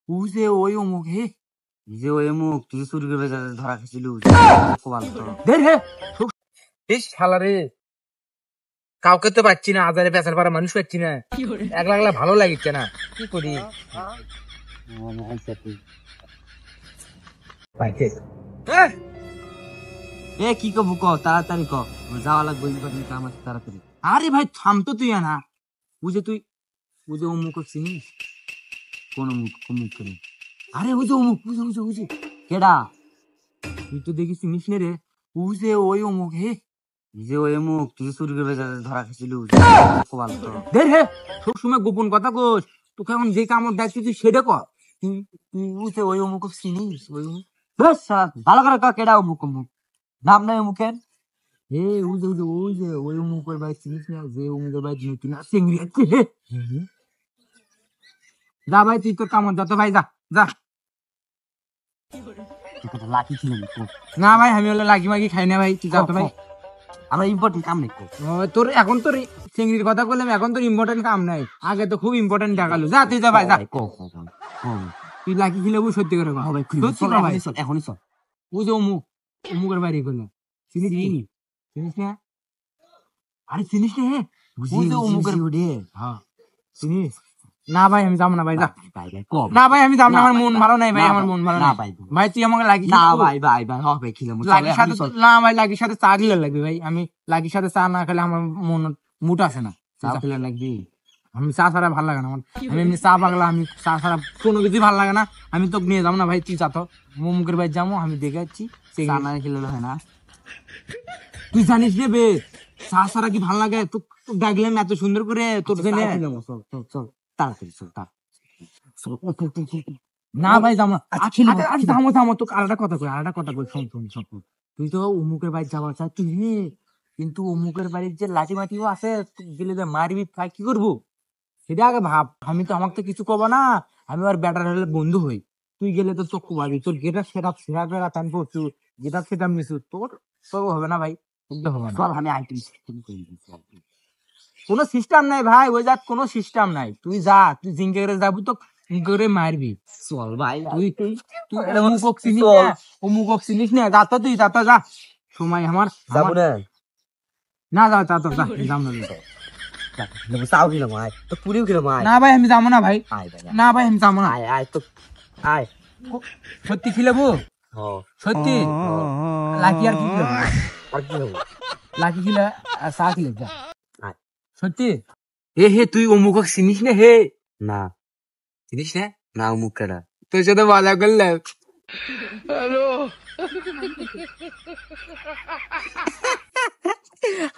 ওই যে ওই অমুক হে যে ওই অমুক তুই চুরি করে ধরা খেয়েছিল বেশ শালা রে, কাউকে তো পাচ্ছি না, আজারে পেঁচার পাড়া মানুষ পাচ্ছি না, একলা একলা ভালো লাগিচ্ছে না, কি করি? এ কি কব ক তাড়াতাড়ি ক যাওয়া লাগবে কাম আছে তাড়াতাড়ি। আরে ভাই থাম তো তুই না বুঝে তুই বুঝে অমুক চিনিস কোন অমুক অমুক করে? আরে ওই যে অমুক বুঝে বুঝে বুঝে কেডা তুই তো দেখি চিনিস নে রে। বুঝে ওই অমুক হে যে ওই অমুক তুই চুরি করে ধরা খেয়েছিল সব সময় গোপন কথা কোস। তোকে এখন যে কামড় দেখছি তুই সেটা কর। তুই তুই বুঝে ওই অমুক চিনিস ওই অমুক ভালো করে ক কেডা অমুক অমুক নাম নাই অমুকের। এ ওই যে ওই যে ওই অমুকের ভাই চিনিস না যে অমুকের ভাই নতুন চিংড়ি আছে। যা ভাই তুই তোর কামড় যত ভাই যা যা। লাকি ছিলাম না ভাই আমি হলো লাকি মাকি খাই না ভাই তুই যা তো ভাই। আমরা ইম্পর্টেন্ট কাম নেই তোর এখন তোর চিংড়ির কথা বললাম এখন তোর ইম্পর্টেন্ট কাম নাই আগে তো খুব ইম্পর্টেন্ট দেখালো যা তুই যা ভাই যা। তুই লাকি খিলে সত্যি করে এখনই চল ও যে অমুক অমুকের বাড়ি করলো চিনিস চিনিস না? আরে চিনিস না হে অমুকের হ্যাঁ চিনিস না ভাই আমি যাবো না ভাই যা। না ভাই আমি যাবো না আমার মন ভালো নাই ভাই আমার মন ভালো না ভাই। ভাই তুই আমাকে লাগি না ভাই ভাই ভাই হবে খিলাম না ভাই লাগির সাথে চা খেলে লাগবে ভাই। আমি লাগির সাথে চা না খেলে আমার মন মুড আসে না। চা খেলে লাগবি আমি চা ছাড়া ভালো লাগে না আমার। আমি এমনি চা পাগলা আমি চা ছাড়া কোনো কিছুই ভালো লাগে না। আমি তোকে নিয়ে যাবো না ভাই তুই যা তো মুখের ভাই যাবো আমি দেখে যাচ্ছি চা না খেলে হয় না। তুই জানিস রে বে চা ছাড়া কি ভালো লাগে তো ডাকলেন এত সুন্দর করে তোর জন্য চল তাড়াতাড়ি চল না ভাই যাবো থামো থামো তোকে আলাদা কথা কই শোন শোন শোন তুই তো অমুকের বাড়ি যাওয়ার চাই তুই কিন্তু অমুকের বাড়ির যে লাঠি মাটিও আছে গেলে মারবি ভাই কি করবো সেটা আগে ভাব। আমি তো আমাকে তো কিছু কবা না আমি আর ব্যাটার হলে বন্ধু হই। তুই গেলে তো চোখ পাবি তোর গেটা সেটা সেরা ফেরা টান পড়ছু গেটা সেটা মিশু তোর সব হবে না ভাই হবে না। আমি আইটেম সিস্টেম করে দিচ্ছি কোনো সিস্টেম নাই ভাই ওই জাত কোনো সিস্টেম নাই। তুই যা তুই জিঙ্কে করে যাবি তো করে মারবি চল ভাই তুই তুই তুই অমুক চিনিস না অমুক চিনিস না যা তো তুই যা তো যা সময় আমার যাবো না যা যা তো যা যাম না চাও কিলো মাই তো পুরিও কিলো মাই না ভাই আমি যাবো না ভাই না ভাই আমি যাবো না আয় তো আয় সত্যি খিলাবো সত্যি লাকি আর কি খিলাবো আর কি হবো লাকি খিলা চা খিলে যা সত্যি। হে হে তুই অমুক চিনিস না হে না চিনিস না না অমুক কেডা তোর সাথে মজা করলে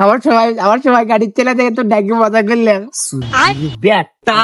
আমার সবাই গাড়ির চেলা থেকে তো ডাকি মজা করলেন বেটা